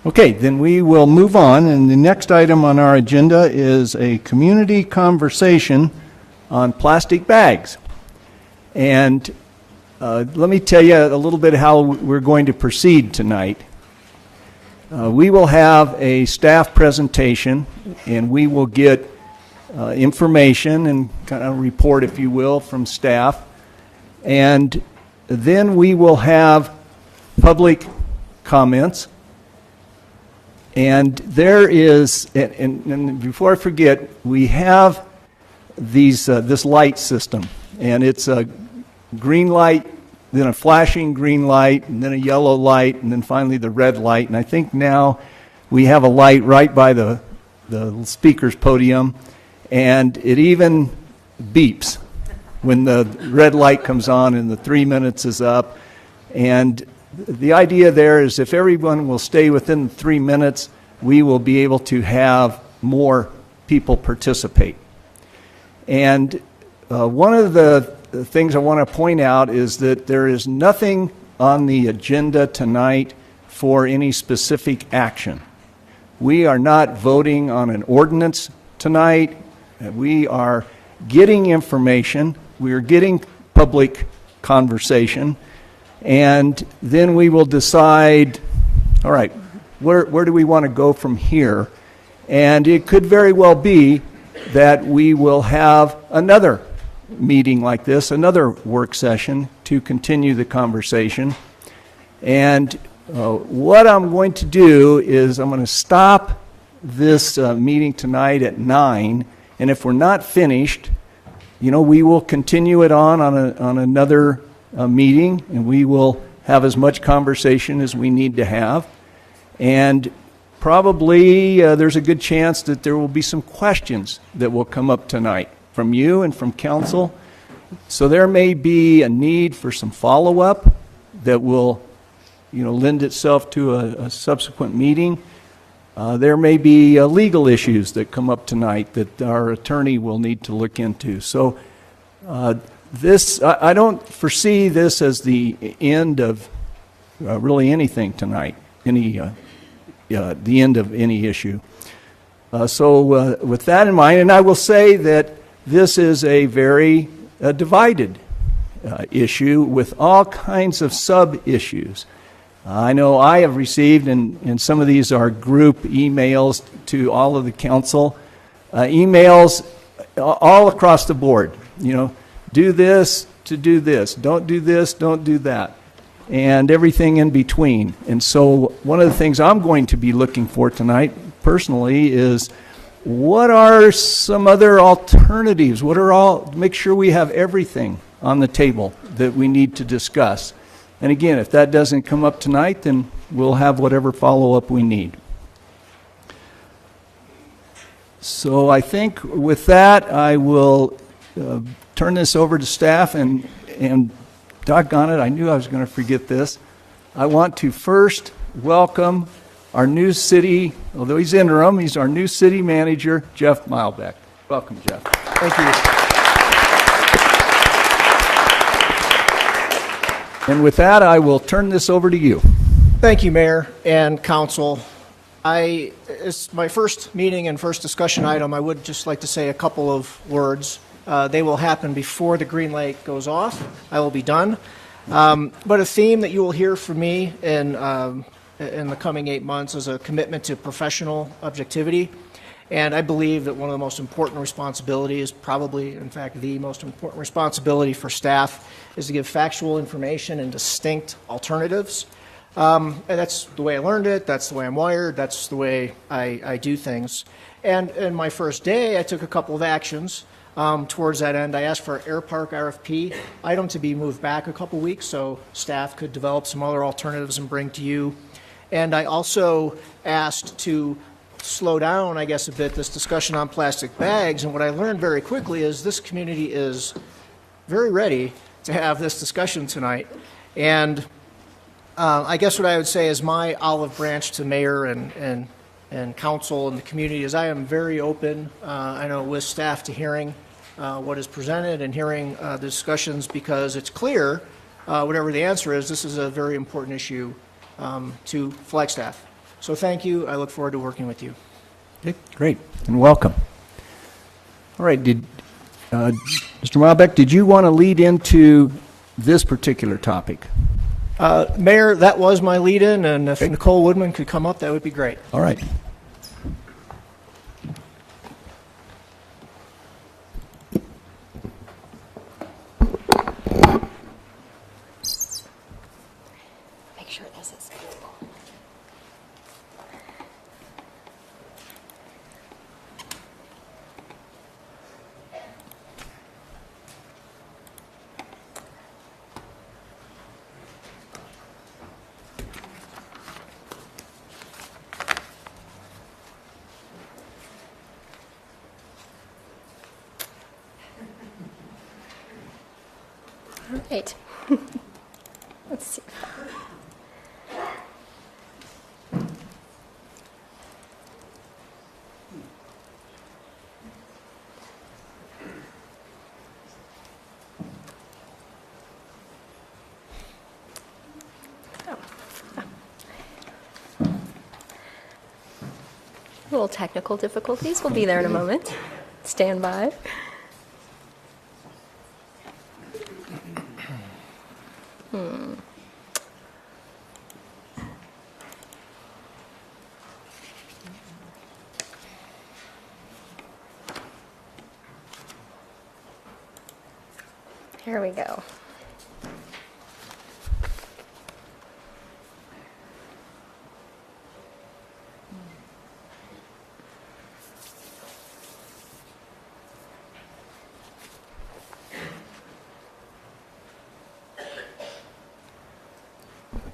Okay, then we will move on, and the next item on our agenda is a community conversation on plastic bags. And let me tell you a little bit how we're going to proceed tonight. We will have a staff presentation, and we will get information and kind of report, if you will, from staff. And then we will have public comments. And there is, and before I forget, we have this light system. And it's a green light, then a flashing green light, and then a yellow light, and then finally the red light. And I think now we have a light right by the speaker's podium, and it even beeps when the red light comes on and the 3 minutes is up. And the idea there is if everyone will stay within 3 minutes, we will be able to have more people participate. And one of the things I want to point out is that there is nothing on the agenda tonight for any specific action. We are not voting on an ordinance tonight. We are getting information. We are getting public conversation. And then we will decide, all right, where do we want to go from here? And it could very well be that we will have another meeting like this, another work session to continue the conversation. And what I'm going to do is I'm going to stop this meeting tonight at 9, and if we're not finished, we will continue it on another meeting, and we will have as much conversation as we need to have. And probably there's a good chance that there will be some questions that will come up tonight from you and from council. So there may be a need for some follow-up that will lend itself to a subsequent meeting. There may be legal issues that come up tonight that our attorney will need to look into. So I don't foresee this as the end of really anything tonight, the end of any issue. So with that in mind, and I will say that this is a very divided issue with all kinds of sub-issues. I know I have received, and some of these are group emails to all of the council, emails all across the board. Do this to do this. Don't do this, don't do that. And everything in between. And so one of the things I'm going to be looking for tonight, personally, is what are some other alternatives? Make sure we have everything on the table that we need to discuss. And again, if that doesn't come up tonight, then we'll have whatever follow-up we need. So I think with that, I will turn this over to staff, and doggone it, I knew I was going to forget this. I want to first welcome our new city, although he's interim, he's our new city manager, Jeff Milbeck. Welcome, Jeff. Thank you. And with that, I will turn this over to you. Thank you, Mayor and Council. It's my first meeting and first discussion item. I would just like to say a couple of words. They will happen before the green light goes off. I will be done. But a theme that you will hear from me in the coming 8 months is a commitment to professional objectivity. And I believe that one of the most important responsibilities, probably, in fact, the most important responsibility for staff, is to give factual information and distinct alternatives. And that's the way I learned it. That's the way I'm wired. That's the way I do things. And in my first day, I took a couple of actions towards that end. I asked for an Air Park RFP item to be moved back a couple weeks so staff could develop some other alternatives and bring to you. And I also asked to slow down, I guess, a bit this discussion on plastic bags. And what I learned very quickly is this community is very ready to have this discussion tonight. And I guess what I would say is my olive branch to mayor and council and the community is I am very open, I know with staff, to hearing what is presented and hearing the discussions, because it's clear, whatever the answer is, this is a very important issue to Flagstaff. So thank you. I look forward to working with you. Okay, great, and welcome. All right, Mr. Malbec, did you want to lead into this particular topic? Mayor, that was my lead-in, and if Nicole Woodman could come up, that would be great. All right. Make sure this is visible. All right. Let's see. Little technical difficulties. We'll be there in a moment. Stand by. Here we go.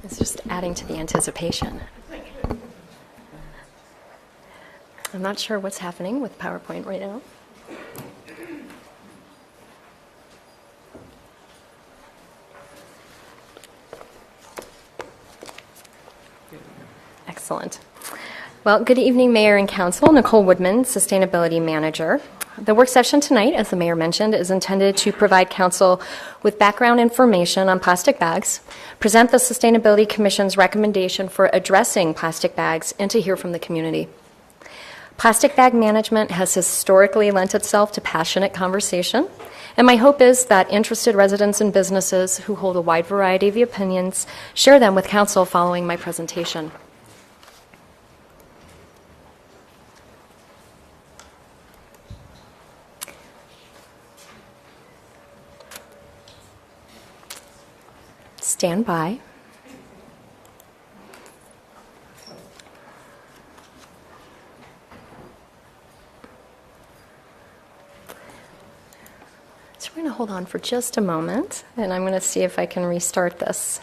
It's just adding to the anticipation. I'm not sure what's happening with PowerPoint right now. Excellent. Well, good evening, Mayor and Council. Nicole Woodman, Sustainability Manager. The work session tonight, as the Mayor mentioned, is intended to provide Council with background information on plastic bags, present the Sustainability Commission's recommendation for addressing plastic bags, and to hear from the community. Plastic bag management has historically lent itself to passionate conversation, and my hope is that interested residents and businesses who hold a wide variety of opinions share them with Council following my presentation. Stand by. So we're going to hold on for just a moment, and I'm going to see if I can restart this.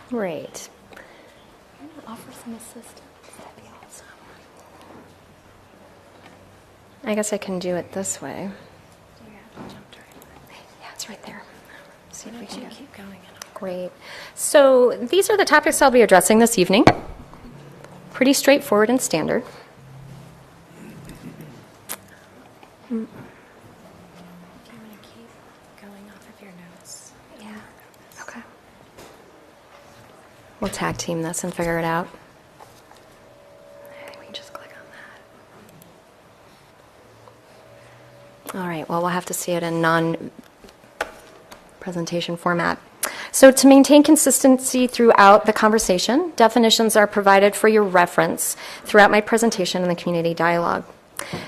Great. I'm going to offer some assistance. That'd be awesome. I guess I can do it this way. Yeah, it's right there. See if we can keep going. Great. So these are the topics I'll be addressing this evening. Pretty straightforward and standard. Do you want to keep going off of your notes? Yeah. Okay. We'll tag team this and figure it out. I think we can just click on that. All right. Well, we'll have to see it in non-presentation format. So to maintain consistency throughout the conversation, definitions are provided for your reference throughout my presentation in the community dialogue.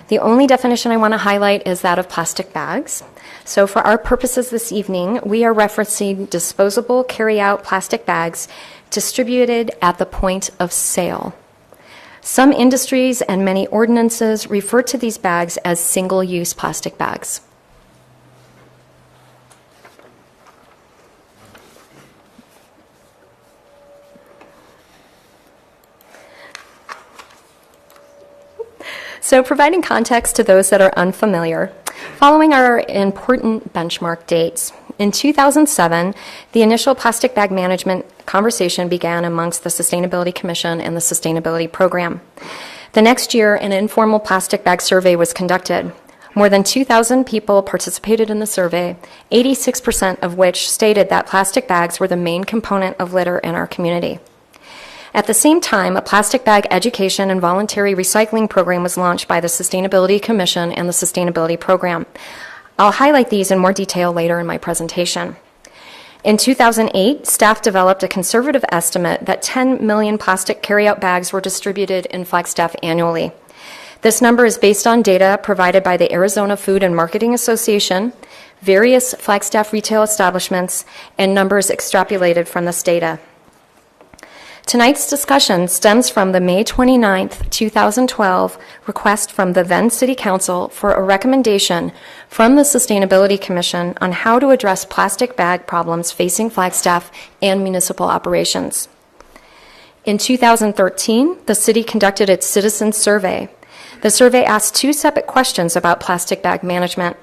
The only definition I want to highlight is that of plastic bags. So for our purposes this evening, we are referencing disposable carry-out plastic bags distributed at the point of sale. Some industries and many ordinances refer to these bags as single-use plastic bags. So providing context to those that are unfamiliar, following our important benchmark dates. In 2007, the initial plastic bag management conversation began amongst the Sustainability Commission and the Sustainability Program. The next year, an informal plastic bag survey was conducted. More than 2,000 people participated in the survey, 86% of which stated that plastic bags were the main component of litter in our community. At the same time, a plastic bag education and voluntary recycling program was launched by the Sustainability Commission and the Sustainability Program. I'll highlight these in more detail later in my presentation. In 2008, staff developed a conservative estimate that 10 million plastic carryout bags were distributed in Flagstaff annually. This number is based on data provided by the Arizona Food and Marketing Association, various Flagstaff retail establishments, and numbers extrapolated from this data. Tonight's discussion stems from the May 29, 2012 request from the then City Council for a recommendation from the Sustainability Commission on how to address plastic bag problems facing Flagstaff and municipal operations. In 2013, the city conducted its citizen survey. The survey asked 2 separate questions about plastic bag management.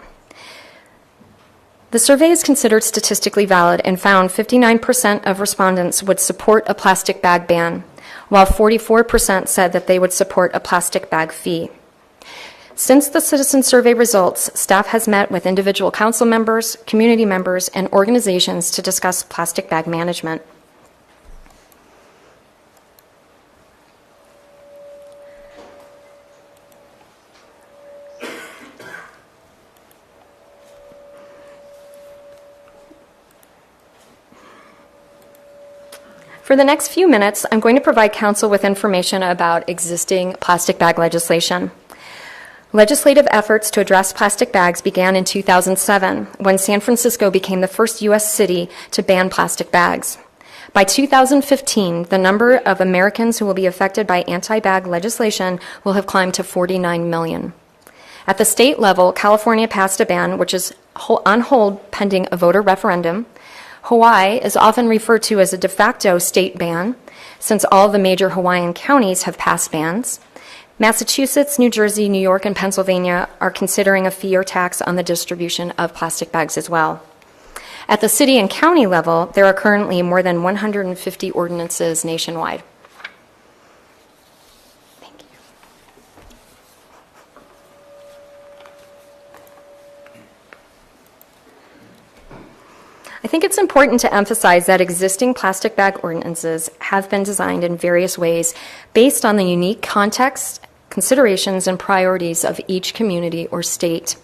The survey is considered statistically valid and found 59% of respondents would support a plastic bag ban, while 44% said that they would support a plastic bag fee. Since the citizen survey results, staff has met with individual council members, community members, and organizations to discuss plastic bag management. For the next few minutes, I'm going to provide council with information about existing plastic bag legislation. Legislative efforts to address plastic bags began in 2007, when San Francisco became the first U.S. city to ban plastic bags. By 2015, the number of Americans who will be affected by anti-bag legislation will have climbed to 49 million. At the state level, California passed a ban, which is on hold pending a voter referendum. Hawaii is often referred to as a de facto state ban, since all the major Hawaiian counties have passed bans. Massachusetts, New Jersey, New York, and Pennsylvania are considering a fee or tax on the distribution of plastic bags as well. At the city and county level, there are currently more than 150 ordinances nationwide. I think it's important to emphasize that existing plastic bag ordinances have been designed in various ways based on the unique context, considerations, and priorities of each community or state.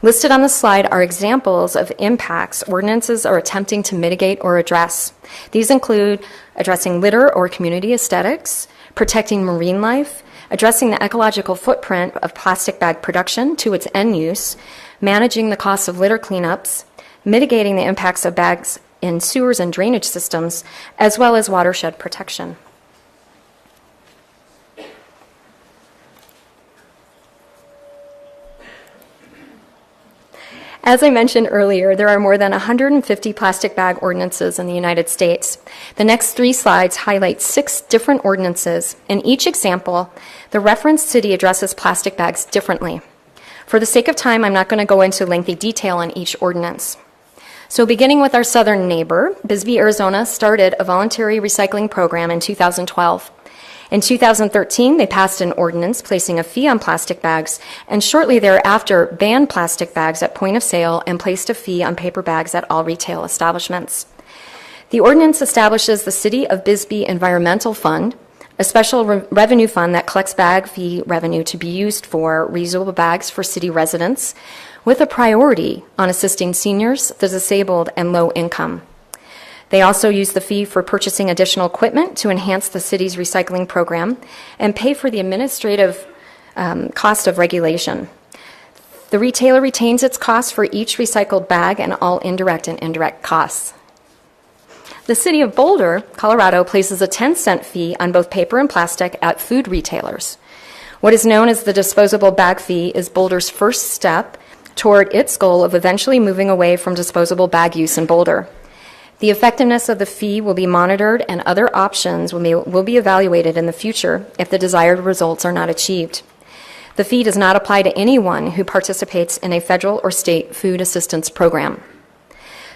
Listed on the slide are examples of impacts ordinances are attempting to mitigate or address. These include addressing litter or community aesthetics, protecting marine life, addressing the ecological footprint of plastic bag production to its end use, managing the costs of litter cleanups, mitigating the impacts of bags in sewers and drainage systems, as well as watershed protection. As I mentioned earlier, there are more than 150 plastic bag ordinances in the United States. The next 3 slides highlight 6 different ordinances. In each example, the referenced city addresses plastic bags differently. For the sake of time, I'm not going to go into lengthy detail on each ordinance. So beginning with our southern neighbor, Bisbee, Arizona started a voluntary recycling program in 2012. In 2013, they passed an ordinance placing a fee on plastic bags, and shortly thereafter banned plastic bags at point of sale and placed a fee on paper bags at all retail establishments. The ordinance establishes the City of Bisbee Environmental Fund, a special revenue fund that collects bag fee revenue to be used for reusable bags for city residents, with a priority on assisting seniors, the disabled, and low income. They also use the fee for purchasing additional equipment to enhance the city's recycling program and pay for the administrative cost of regulation. The retailer retains its costs for each recycled bag and all indirect and indirect costs. The City of Boulder, Colorado, places a 10-cent fee on both paper and plastic at food retailers. What is known as the disposable bag fee is Boulder's first step toward its goal of eventually moving away from disposable bag use in Boulder. The effectiveness of the fee will be monitored and other options will be evaluated in the future if the desired results are not achieved. The fee does not apply to anyone who participates in a federal or state food assistance program.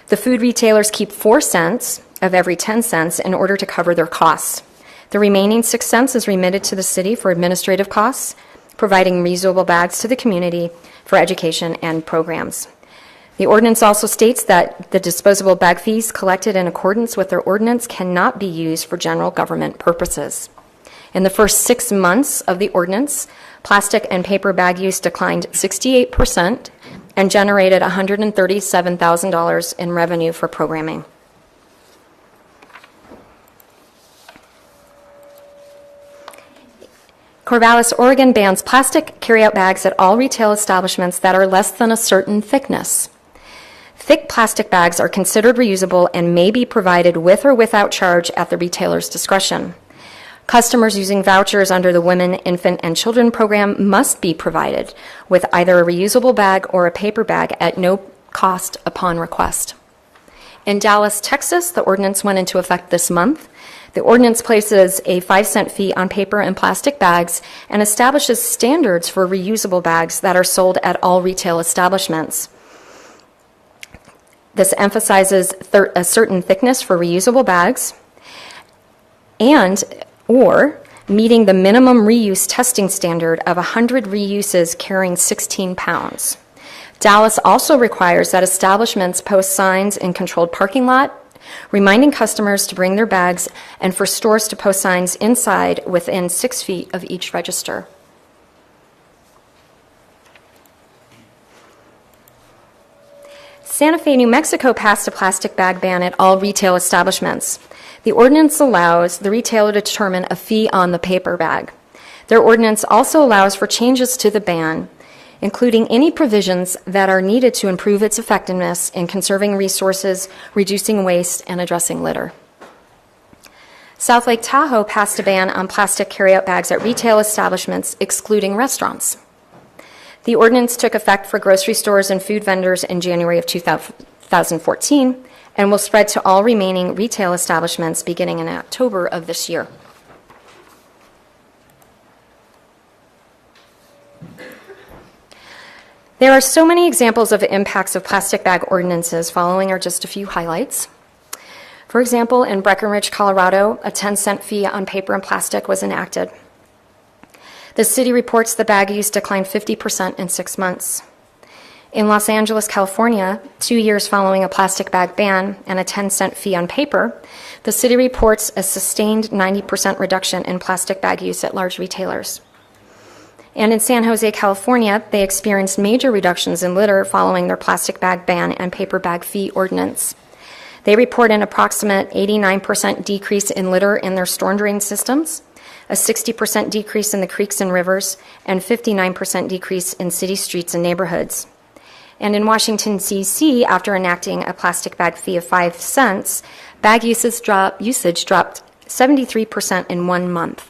The food retailers keep 4 cents of every 10 cents in order to cover their costs. The remaining 6 cents is remitted to the city for administrative costs, providing reusable bags to the community for education and programs. The ordinance also states that the disposable bag fees collected in accordance with their ordinance cannot be used for general government purposes. In the first 6 months of the ordinance, plastic and paper bag use declined 68% and generated $137,000 in revenue for programming. Corvallis, Oregon bans plastic carryout bags at all retail establishments that are less than a certain thickness. Thick plastic bags are considered reusable and may be provided with or without charge at the retailer's discretion. Customers using vouchers under the Women, Infant, and Children program must be provided with either a reusable bag or a paper bag at no cost upon request. In Dallas, Texas, the ordinance went into effect this month. The ordinance places a 5-cent fee on paper and plastic bags and establishes standards for reusable bags that are sold at all retail establishments. This emphasizes a certain thickness for reusable bags or meeting the minimum reuse testing standard of 100 reuses carrying 16 pounds. Dallas also requires that establishments post signs in controlled parking lot, reminding customers to bring their bags, and for stores to post signs inside within 6 feet of each register. Santa Fe, New Mexico passed a plastic bag ban at all retail establishments. The ordinance allows the retailer to determine a fee on the paper bag. Their ordinance also allows for changes to the ban, including any provisions that are needed to improve its effectiveness in conserving resources, reducing waste, and addressing litter. South Lake Tahoe passed a ban on plastic carryout bags at retail establishments, excluding restaurants. The ordinance took effect for grocery stores and food vendors in January of 2014 and will spread to all remaining retail establishments beginning in October of this year. There are so many examples of impacts of plastic bag ordinances. Following are just a few highlights. For example, in Breckenridge, Colorado, a 10-cent fee on paper and plastic was enacted. The city reports the bag use declined 50% in 6 months. In Los Angeles, California, 2 years following a plastic bag ban and a 10-cent fee on paper, the city reports a sustained 90% reduction in plastic bag use at large retailers. And in San Jose, California, they experienced major reductions in litter following their plastic bag ban and paper bag fee ordinance. They report an approximate 89% decrease in litter in their storm drain systems, a 60% decrease in the creeks and rivers, and 59% decrease in city streets and neighborhoods. And in Washington, D.C., after enacting a plastic bag fee of 5 cents, bag usage dropped 73% in 1 month.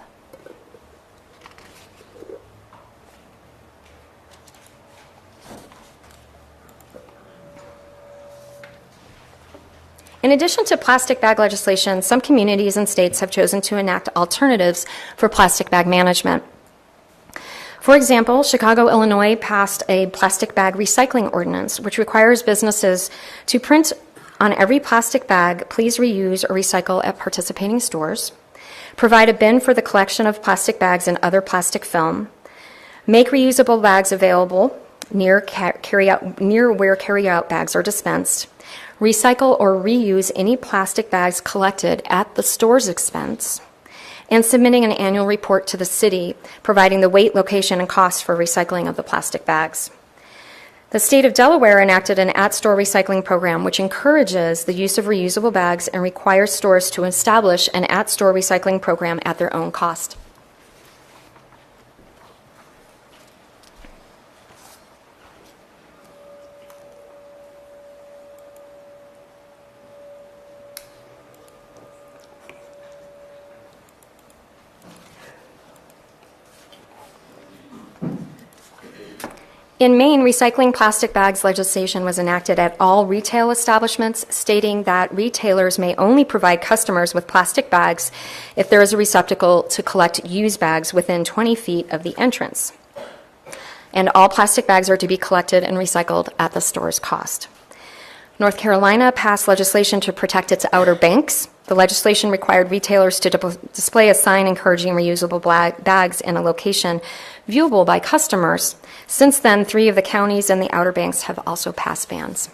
In addition to plastic bag legislation, some communities and states have chosen to enact alternatives for plastic bag management. For example, Chicago, Illinois passed a plastic bag recycling ordinance, which requires businesses to print on every plastic bag, "Please reuse or recycle at participating stores," provide a bin for the collection of plastic bags and other plastic film, make reusable bags available near where carry-out bags are dispensed, recycle or reuse any plastic bags collected at the store's expense, and submitting an annual report to the city, providing the weight, location, and cost for recycling of the plastic bags. The state of Delaware enacted an at-store recycling program which encourages the use of reusable bags and requires stores to establish an at-store recycling program at their own cost. In Maine, recycling plastic bags legislation was enacted at all retail establishments, stating that retailers may only provide customers with plastic bags if there is a receptacle to collect used bags within 20 feet of the entrance. And all plastic bags are to be collected and recycled at the store's cost. North Carolina passed legislation to protect its Outer Banks The legislation required retailers to display a sign encouraging reusable bags in a location viewable by customers. Since then, 3 of the counties and the Outer Banks have also passed bans.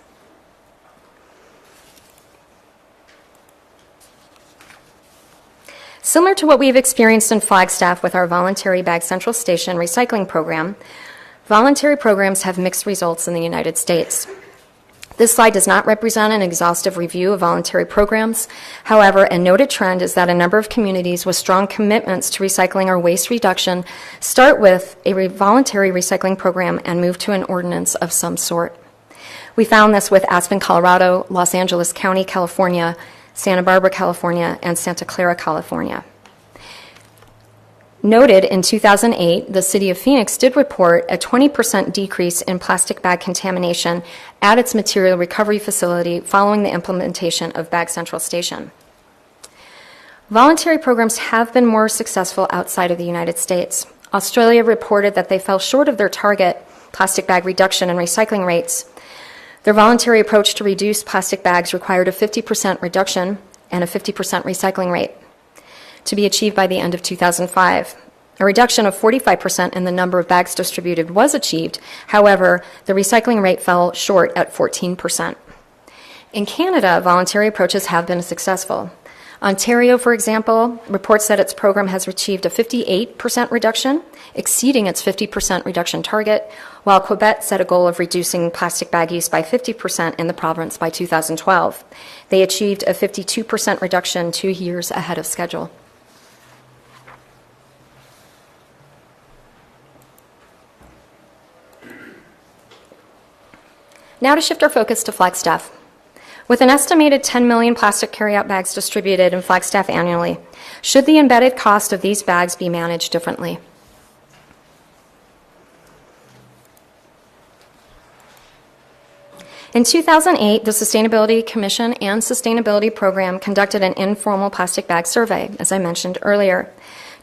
Similar to what we've experienced in Flagstaff with our voluntary Bag Central Station recycling program, voluntary programs have mixed results in the United States. This slide does not represent an exhaustive review of voluntary programs. However, a noted trend is that a number of communities with strong commitments to recycling or waste reduction start with a voluntary recycling program and move to an ordinance of some sort. We found this with Aspen, Colorado, Los Angeles County, California, Santa Barbara, California, and Santa Clara, California. Noted in 2008, the City of Phoenix did report a 20% decrease in plastic bag contamination at its material recovery facility following the implementation of Bag Central Station. Voluntary programs have been more successful outside of the United States. Australia reported that they fell short of their target plastic bag reduction and recycling rates. Their voluntary approach to reduce plastic bags required a 50% reduction and a 50% recycling rate to be achieved by the end of 2005. A reduction of 45% in the number of bags distributed was achieved. However, the recycling rate fell short at 14%. In Canada, voluntary approaches have been successful. Ontario, for example, reports that its program has achieved a 58% reduction, exceeding its 50% reduction target, while Quebec set a goal of reducing plastic bag use by 50% in the province by 2012. They achieved a 52% reduction 2 years ahead of schedule. Now to shift our focus to Flagstaff. With an estimated 10 million plastic carryout bags distributed in Flagstaff annually, should the embedded cost of these bags be managed differently? In 2008, the Sustainability Commission and Sustainability Program conducted an informal plastic bag survey, as I mentioned earlier.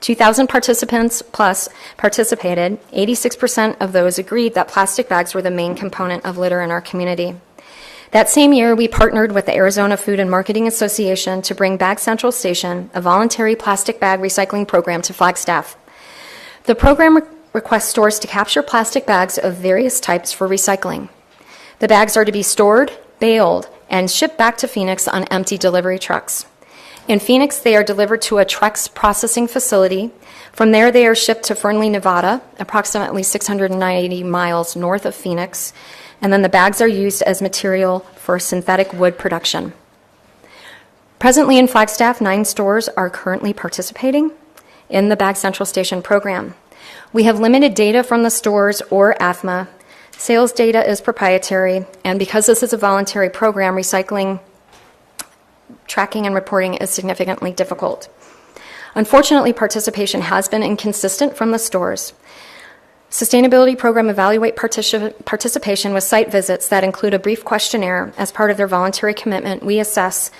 2,000 participants plus participated. 86% of those agreed that plastic bags were the main component of litter in our community. That same year, we partnered with the Arizona Food and Marketing Association to bring Bag Central Station, a voluntary plastic bag recycling program, to Flagstaff. The program requests stores to capture plastic bags of various types for recycling. The bags are to be stored, baled, and shipped back to Phoenix on empty delivery trucks. In Phoenix, they are delivered to a Trex processing facility. From there, they are shipped to Fernley, Nevada, approximately 690 miles north of Phoenix, and then the bags are used as material for synthetic wood production. Presently in Flagstaff, 9 stores are currently participating in the Bag Central Station program. We have limited data from the stores or AFMA. Sales data is proprietary, and because this is a voluntary program, recycling, tracking, and reporting is significantly difficult. Unfortunately, participation has been inconsistent from the stores. Sustainability program evaluate participation with site visits that include a brief questionnaire. As part of their voluntary commitment, we assess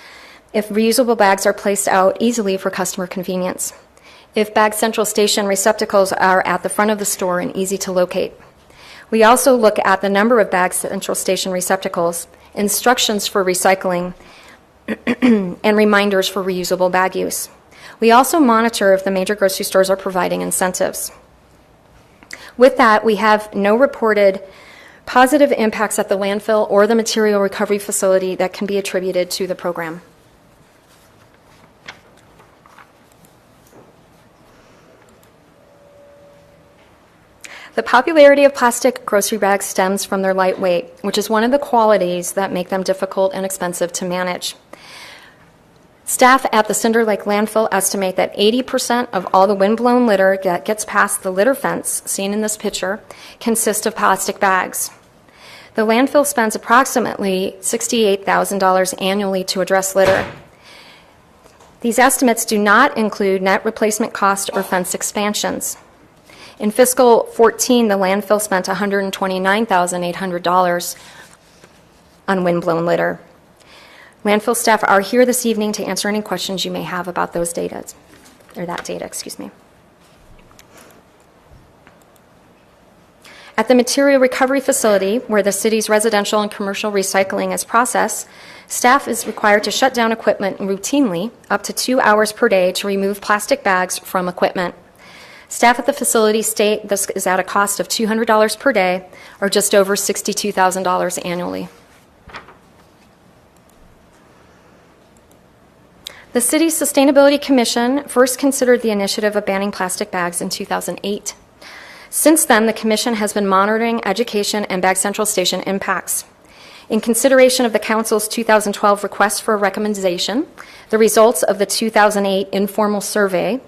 if reusable bags are placed out easily for customer convenience, if Bag Central Station receptacles are at the front of the store and easy to locate. We also look at the number of Bag Central Station receptacles, instructions for recycling, and reminders for reusable bag use. We also monitor if the major grocery stores are providing incentives. With that, we have no reported positive impacts at the landfill or the material recovery facility that can be attributed to the program. The popularity of plastic grocery bags stems from their light weight, which is one of the qualities that make them difficult and expensive to manage. Staff at the Cinder Lake landfill estimate that 80% of all the windblown litter that gets past the litter fence, seen in this picture, consists of plastic bags. The landfill spends approximately $68,000 annually to address litter. These estimates do not include net replacement cost or fence expansions. In fiscal 14, the landfill spent $129,800 on windblown litter. Landfill staff are here this evening to answer any questions you may have about those data, or that data, excuse me. At the material recovery facility, where the city's residential and commercial recycling is processed, staff is required to shut down equipment routinely up to 2 hours per day to remove plastic bags from equipment. Staff at the facility state this is at a cost of $200 per day, or just over $62,000 annually. The city's Sustainability Commission first considered the initiative of banning plastic bags in 2008. Since then, the Commission has been monitoring education and Bag Central Station impacts. In consideration of the Council's 2012 request for a recommendation, the results of the 2008 informal survey,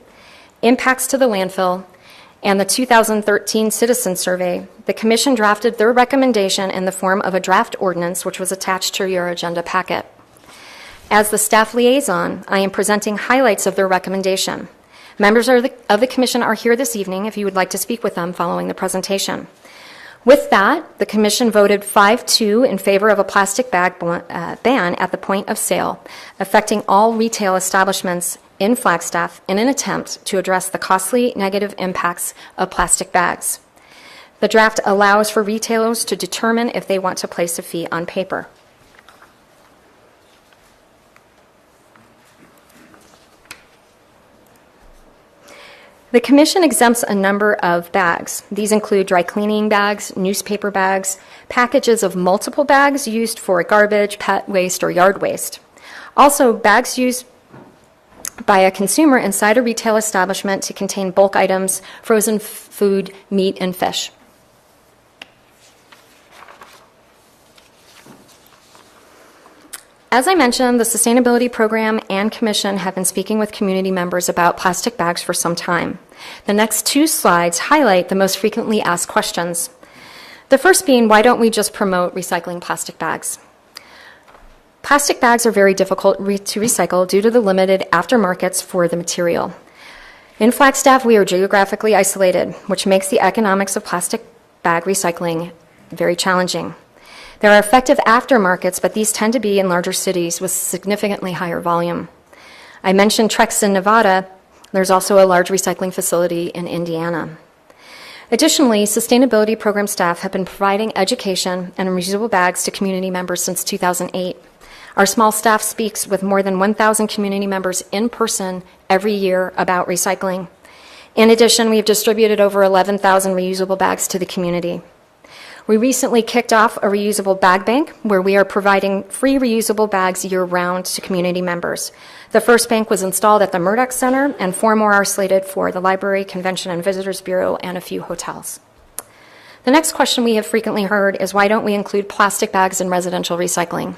impacts to the landfill, and the 2013 citizen survey, the Commission drafted their recommendation in the form of a draft ordinance, which was attached to your agenda packet. As the staff liaison, I am presenting highlights of their recommendation. Members of the Commission are here this evening if you would like to speak with them following the presentation. With that, the Commission voted 5-2 in favor of a plastic bag ban at the point of sale, affecting all retail establishments in Flagstaff in an attempt to address the costly negative impacts of plastic bags. The draft allows for retailers to determine if they want to place a fee on paper. The Commission exempts a number of bags. These include dry cleaning bags, newspaper bags, packages of multiple bags used for garbage, pet waste, or yard waste. Also, bags used by a consumer inside a retail establishment to contain bulk items, frozen food, meat, and fish. As I mentioned, the Sustainability Program and Commission have been speaking with community members about plastic bags for some time. The next 2 slides highlight the most frequently asked questions. The first being, why don't we just promote recycling plastic bags? Plastic bags are very difficult to recycle due to the limited aftermarkets for the material. In Flagstaff, we are geographically isolated, which makes the economics of plastic bag recycling very challenging. There are effective aftermarkets, but these tend to be in larger cities with significantly higher volume. I mentioned Trex in Nevada. There's also a large recycling facility in Indiana. Additionally, Sustainability Program staff have been providing education and reusable bags to community members since 2008. Our small staff speaks with more than 1,000 community members in person every year about recycling. In addition, we have distributed over 11,000 reusable bags to the community. We recently kicked off a reusable bag bank where we are providing free reusable bags year-round to community members. The first bank was installed at the Murdoch Center, and 4 more are slated for the Library, Convention and Visitors Bureau, and a few hotels. The next question we have frequently heard is, why don't we include plastic bags in residential recycling?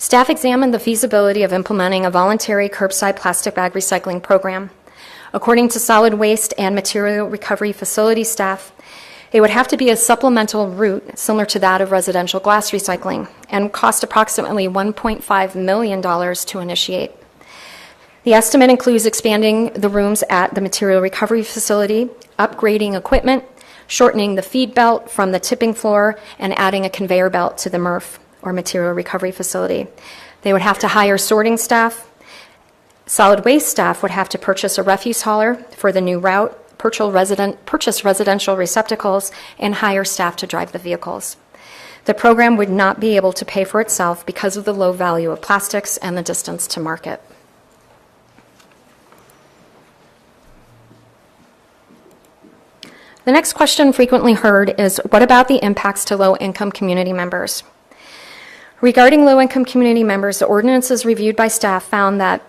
Staff examined the feasibility of implementing a voluntary curbside plastic bag recycling program. According to solid waste and material recovery facility staff, it would have to be a supplemental route similar to that of residential glass recycling and cost approximately $1.5 million to initiate. The estimate includes expanding the rooms at the material recovery facility, upgrading equipment, shortening the feed belt from the tipping floor, and adding a conveyor belt to the MRF, or material recovery facility. They would have to hire sorting staff. Solid waste staff would have to purchase a refuse hauler for the new route, purchase residential receptacles, and hire staff to drive the vehicles. The program would not be able to pay for itself because of the low value of plastics and the distance to market. The next question frequently heard is, what about the impacts to low-income community members? Regarding low-income community members, the ordinances reviewed by staff found that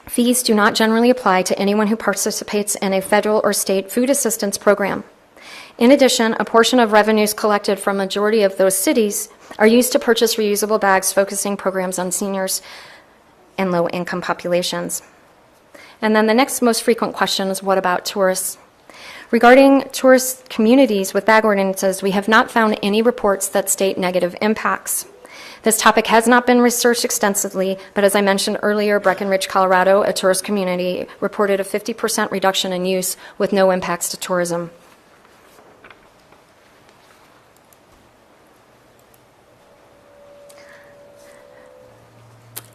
fees do not generally apply to anyone who participates in a federal or state food assistance program. In addition, a portion of revenues collected from a majority of those cities are used to purchase reusable bags, focusing programs on seniors and low-income populations. And then the next most frequent question is, what about tourists? Regarding tourist communities with bag ordinances, we have not found any reports that state negative impacts. This topic has not been researched extensively, but as I mentioned earlier, Breckenridge, Colorado, a tourist community, reported a 50% reduction in use with no impacts to tourism.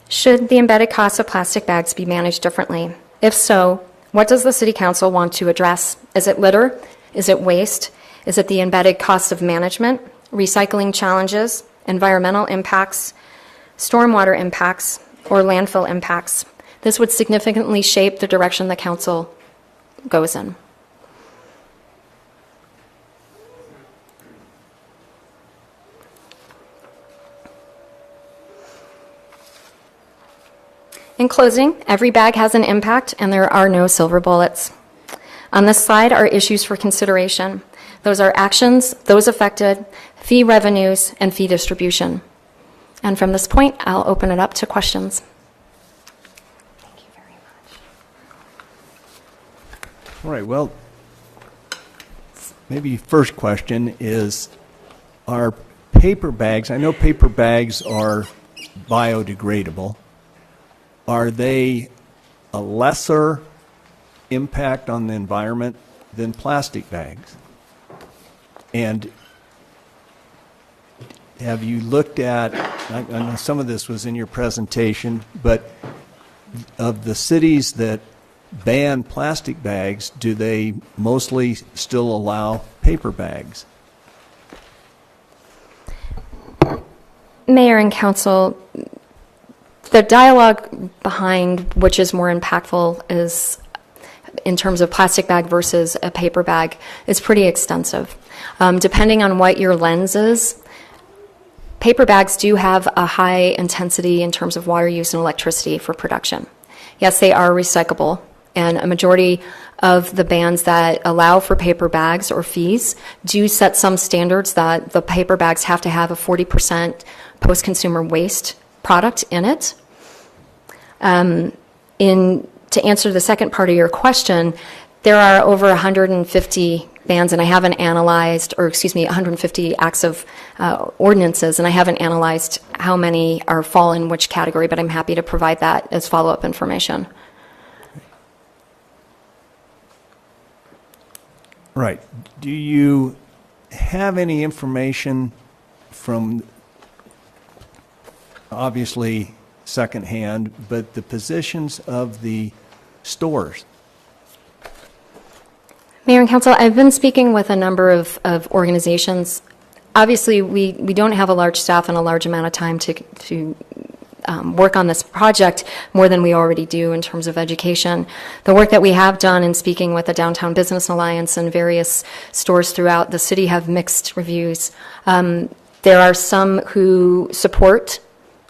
Should the embedded costs of plastic bags be managed differently? If so, what does the City Council want to address? Is it litter? Is it waste? Is it the embedded cost of management, recycling challenges, environmental impacts, stormwater impacts, or landfill impacts? This would significantly shape the direction the council goes in. In closing, every bag has an impact and there are no silver bullets. On this slide are issues for consideration. Those are actions, those affected, fee revenues, and fee distribution. And from this point, I'll open it up to questions. Thank you very much. All right, well, maybe first question is, are paper bags, I know paper bags are biodegradable, are they a lesser impact on the environment than plastic bags? And have you looked at, I know some of this was in your presentation, but of the cities that ban plastic bags, do they mostly still allow paper bags? Mayor and Council, the dialogue behind which is more impactful is, in terms of plastic bag versus a paper bag, is pretty extensive. Depending on what your lens is, paper bags do have a high intensity in terms of water use and electricity for production. Yes, they are recyclable, and a majority of the bans that allow for paper bags or fees do set some standards that the paper bags have to have a 40% post-consumer waste product in it. To answer the second part of your question, there are over 150 bans, and I haven't analyzed, or excuse me, 150 acts of ordinances, and I haven't analyzed how many fall in which category, but I'm happy to provide that as follow-up information. Right. Do you have any information from, obviously secondhand, but the positions of the stores? Mayor and Council, I've been speaking with a number of organizations. Obviously, we don't have a large staff and a large amount of time to work on this project more than we already do in terms of education. The work that we have done in speaking with the Downtown Business Alliance and various stores throughout the city have mixed reviews. There are some who support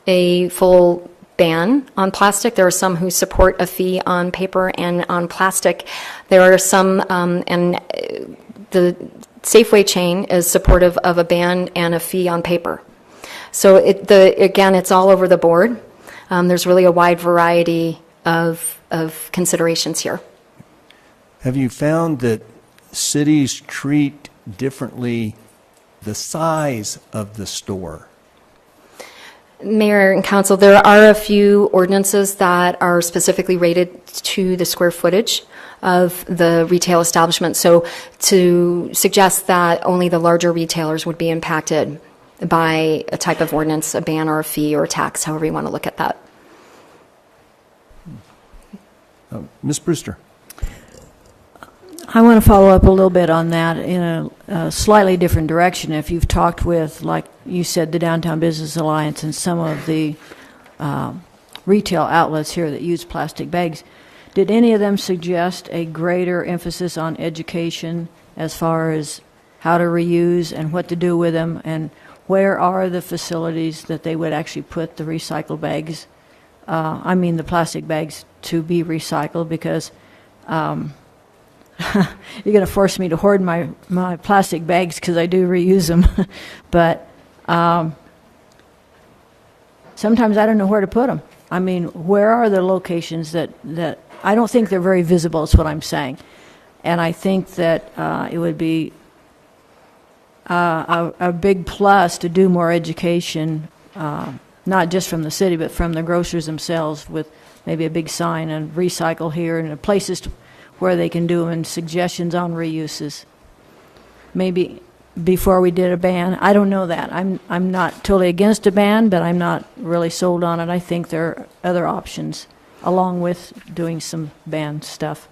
a full ban on plastic. There are some who support a fee on paper and on plastic. There are some, and the Safeway chain is supportive of a ban and a fee on paper. So again, it's all over the board. There's really a wide variety of considerations here. Have you found that cities treat differently the size of the store? Mayor and Council, there are a few ordinances that are specifically rated to the square footage of the retail establishment. So to suggest that only the larger retailers would be impacted by a type of ordinance, a ban or a fee or a tax, however you want to look at that. Ms. Brewster. I want to follow up a little bit on that in a slightly different direction. If you've talked with, like you said, the Downtown Business Alliance and some of the retail outlets here that use plastic bags, did any of them suggest a greater emphasis on education as far as how to reuse and what to do with them, and where are the facilities that they would actually put the recycled bags, the plastic bags, to be recycled? Because you're going to force me to hoard my plastic bags because I do reuse them. But sometimes I don't know where to put them. I mean, where are the locations that I don't think they're very visible, is what I'm saying. And I think that it would be a big plus to do more education, not just from the city, but from the grocers themselves, with maybe a big sign and recycle here, and places where they can do them, and suggestions on reuses. Maybe before we did a ban. I don't know that. I'm not totally against a ban, but I'm not really sold on it. I think there are other options along with doing some ban stuff.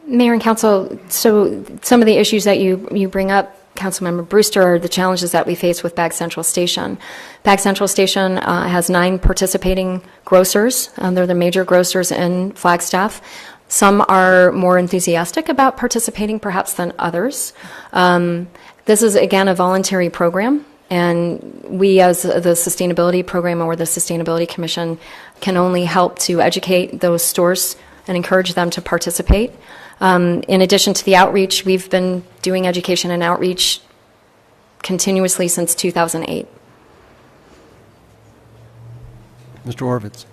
Mayor and Council, so some of the issues that you bring up, Councilmember Brewster, are the challenges that we face with Bag Central Station. Bag Central Station has 9 participating grocers. They're the major grocers in Flagstaff. Some are more enthusiastic about participating perhaps than others. This is, again, a voluntary program, and we as the Sustainability Program or the Sustainability Commission can only help to educate those stores and encourage them to participate. In addition to the outreach, we've been doing education and outreach continuously since 2008. Mr. Orvitz.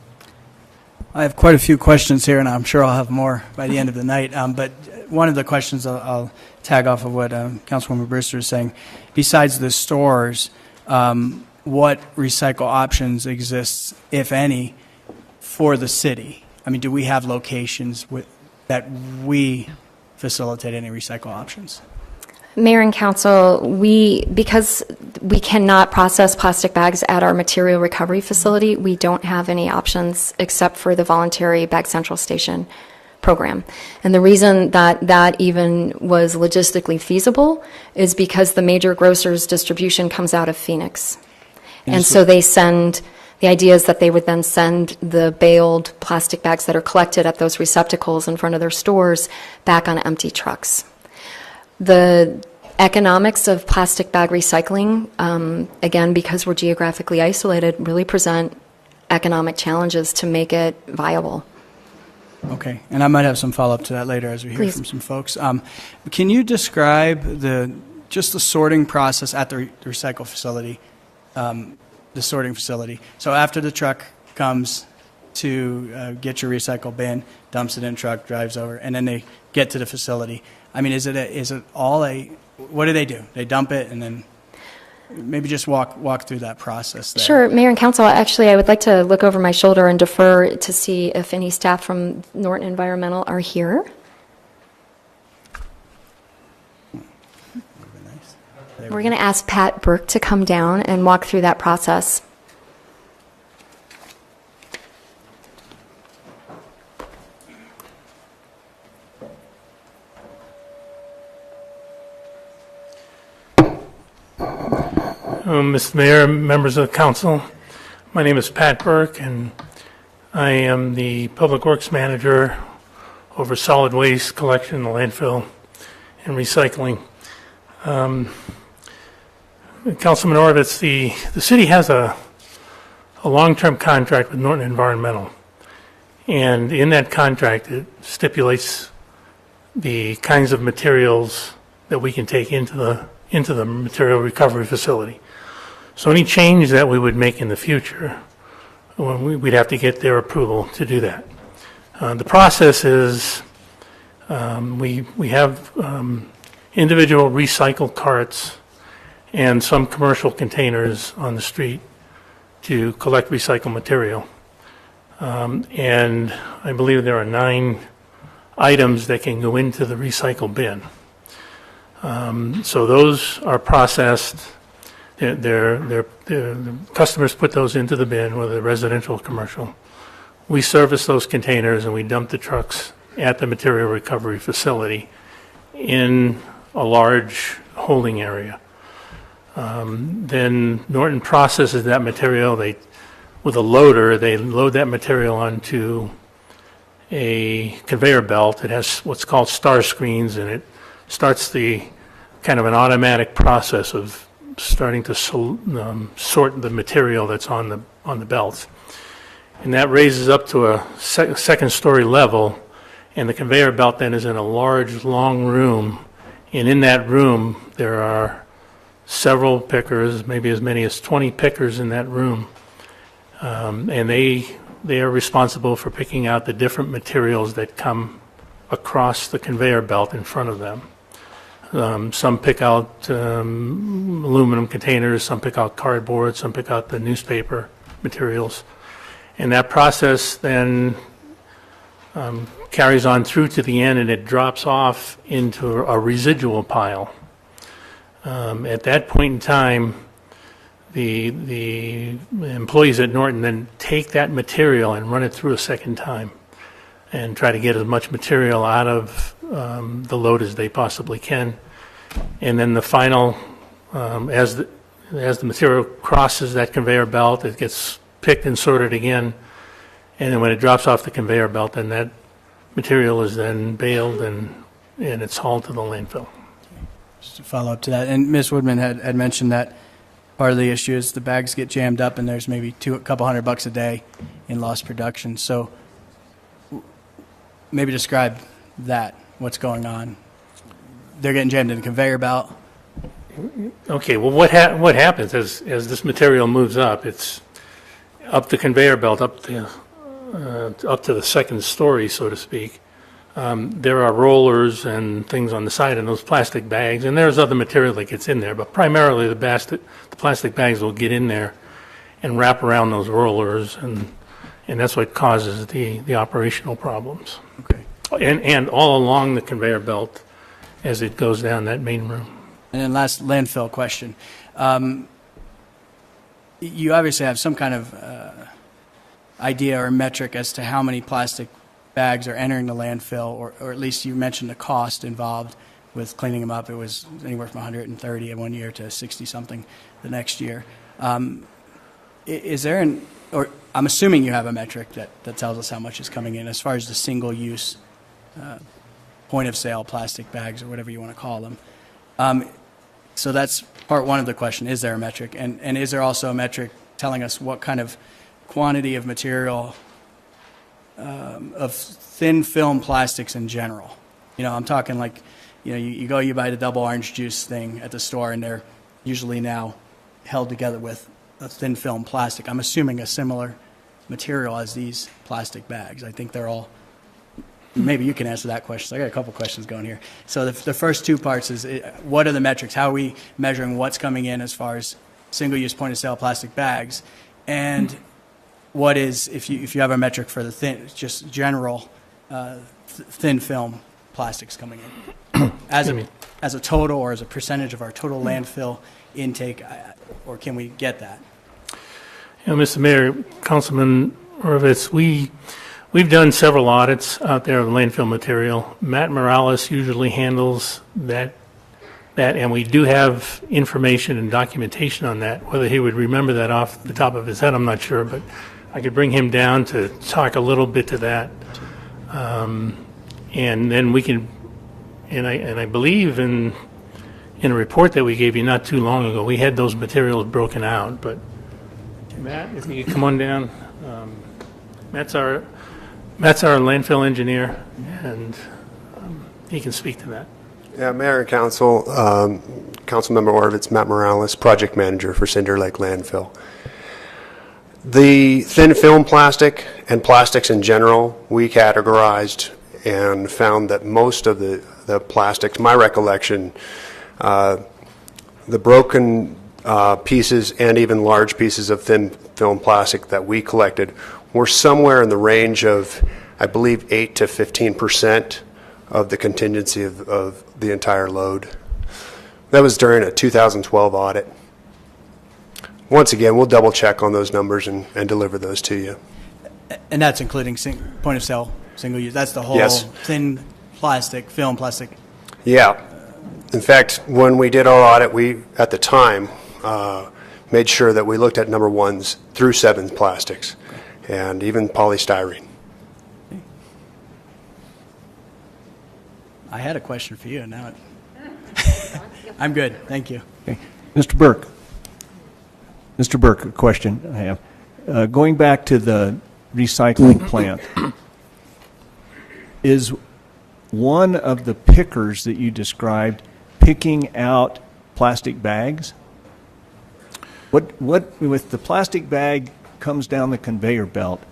I have quite a few questions here, and I'm sure I'll have more by the end of the night. But one of the questions I'll tag off of what Councilwoman Brewster is saying. Besides the stores, what recycle options exist, if any, for the city? I mean, do we have locations that we facilitate any recycle options? Mayor and Council, because we cannot process plastic bags at our material recovery facility, we don't have any options except for the voluntary Bag Central Station program. And the reason that even was logistically feasible is because the major grocers' distribution comes out of Phoenix. And so they send, the idea is that they would then send the baled plastic bags that are collected at those receptacles in front of their stores back on empty trucks. The economics of plastic bag recycling, again, because we're geographically isolated, really present economic challenges to make it viable. Okay, and I might have some follow-up to that later as we hear Please. from some folks. Can you describe just the sorting process at the recycle facility, the sorting facility? So after the truck comes to get your recycle bin, dumps it in truck, drives over, and then they get to the facility. I mean, is it all what do? They dump it and then maybe just walk through that process there. Sure, Mayor and Council, actually, I would like to look over my shoulder and defer to see if any staff from Norton Environmental are here. We're going to ask Pat Burke to come down and walk through that process. Mr. Mayor, members of the council, my name is Pat Burke, and I am the Public Works Manager over solid waste collection, landfill, and recycling. Councilman Orvitz, the city has a long-term contract with Norton Environmental, and in that contract it stipulates the kinds of materials that we can take into the material recovery facility. So any change that we would make in the future, we'd have to get their approval to do that. The process is we have individual recycle carts and some commercial containers on the street to collect recycled material. And I believe there are 9 items that can go into the recycle bin. So those are processed. The customers put those into the bin, whether residential or commercial. We service those containers and we dump the trucks at the material recovery facility in a large holding area. Then Norton processes that material. With a loader, they load that material onto a conveyor belt. It has what's called star screens, and it starts the kind of an automatic process of starting to sort the material that's on the belt. And that raises up to a second story level, and the conveyor belt then is in a large, long room. And in that room, there are several pickers, maybe as many as 20 pickers in that room. And they are responsible for picking out the different materials that come across the conveyor belt in front of them. Some pick out aluminum containers, some pick out cardboard, some pick out the newspaper materials. And that process then carries on through to the end, and it drops off into a residual pile. At that point in time, the employees at Norton then take that material and run it through a second time and try to get as much material out of the load as they possibly can. And then the final, as the material crosses that conveyor belt, it gets picked and sorted again. And then when it drops off the conveyor belt, then that material is then baled and it's hauled to the landfill. Just to follow up to that, and Ms. Woodman had mentioned that part of the issue is the bags get jammed up and there's maybe a couple $100 a day in lost production. So maybe describe that, what's going on. They're getting jammed in the conveyor belt. Okay, well, what happens as this material moves up? It's up the conveyor belt, up to the second story, so to speak. There are rollers and things on the side of those plastic bags, and there's other material that gets in there, but primarily the plastic bags will get in there and wrap around those rollers, and that's what causes the operational problems. Okay. And all along the conveyor belt as it goes down that main room. And then last landfill question. You obviously have some kind of idea or metric as to how many plastic bags are entering the landfill, or at least you mentioned the cost involved with cleaning them up. It was anywhere from 130 in one year to 60-something the next year. Is there or I'm assuming you have a metric that tells us how much is coming in as far as the single-use point-of-sale plastic bags, or whatever you want to call them. So that's part one of the question. Is there a metric? And is there also a metric telling us what kind of quantity of material, of thin film plastics in general? You know, I'm talking like, you know, you buy the double orange juice thing at the store, and they're usually now held together with a thin film plastic. I'm assuming a similar material as these plastic bags. I think they're all. Maybe you can answer that question. So I got a couple questions going here. So the first two parts is, what are the metrics? How are we measuring what's coming in as far as single-use point-of-sale plastic bags? And what is, if you have a metric for the just general thin film plastics coming in? As a total, or as a percentage of our total landfill intake, or can we get that? You know, Mr. Mayor, Councilman Horowitz, we've done several audits out there of landfill material. Matt Morales usually handles that, and we do have information and documentation on that. Whether he would remember that off the top of his head, I'm not sure, but I could bring him down to talk a little bit to that. And then we can, and I believe in a report that we gave you not too long ago, we had those materials broken out. But Matt, if you could come on down. Matt's our landfill engineer, and he can speak to that. Yeah, Mayor and Council, Councilmember Horowitz, Matt Morales, Project Manager for Cinder Lake Landfill. The thin film plastic and plastics in general, we categorized and found that most of the plastics, my recollection, the broken pieces and even large pieces of thin film plastic that we collected were somewhere in the range of, I believe, 8 to 15% of the contingency of the entire load. That was during a 2012 audit. Once again, we'll double check on those numbers and deliver those to you. And that's including point of sale, single use. That's the whole Yes. thin plastic, film plastic. Yeah. In fact, when we did our audit, we, at the time, made sure that we looked at number 1s through 7 plastics, and even polystyrene. I had a question for you, and now I'm good. Thank you. Okay. Mr. Burke. Mr. Burke, a question I have. Going back to the recycling plant, is one of the pickers that you described picking out plastic bags? What with the plastic bag comes down the conveyor belt,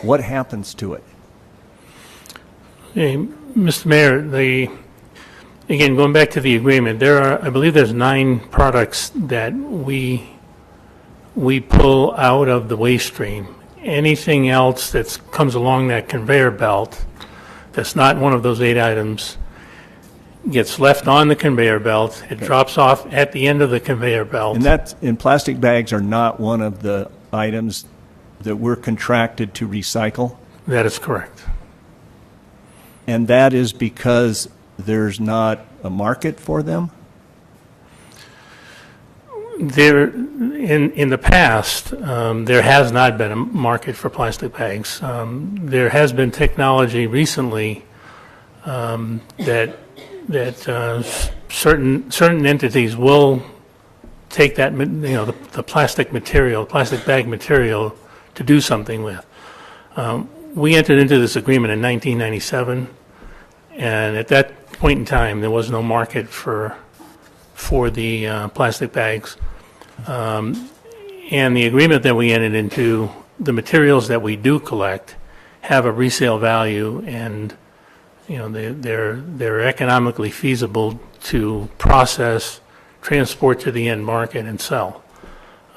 what happens to it? Hey, Mr. Mayor, again, going back to the agreement, I believe there's 9 products that we pull out of the waste stream. Anything else that comes along that conveyor belt that's not one of those 8 items gets left on the conveyor belt. It drops off at the end of the conveyor belt. And plastic bags are not one of the items that we're contracted to recycle? That is correct. And that is because there's not a market for them? There, in the past, there has not been a market for plastic bags. There has been technology recently that certain entities will take that, the plastic material, plastic bag material, to do something with. We entered into this agreement in 1997, and at that point in time, there was no market for the plastic bags. And the agreement that we entered into, the materials that we do collect have a resale value, and they're economically feasible to process, transport to the end market, and sell.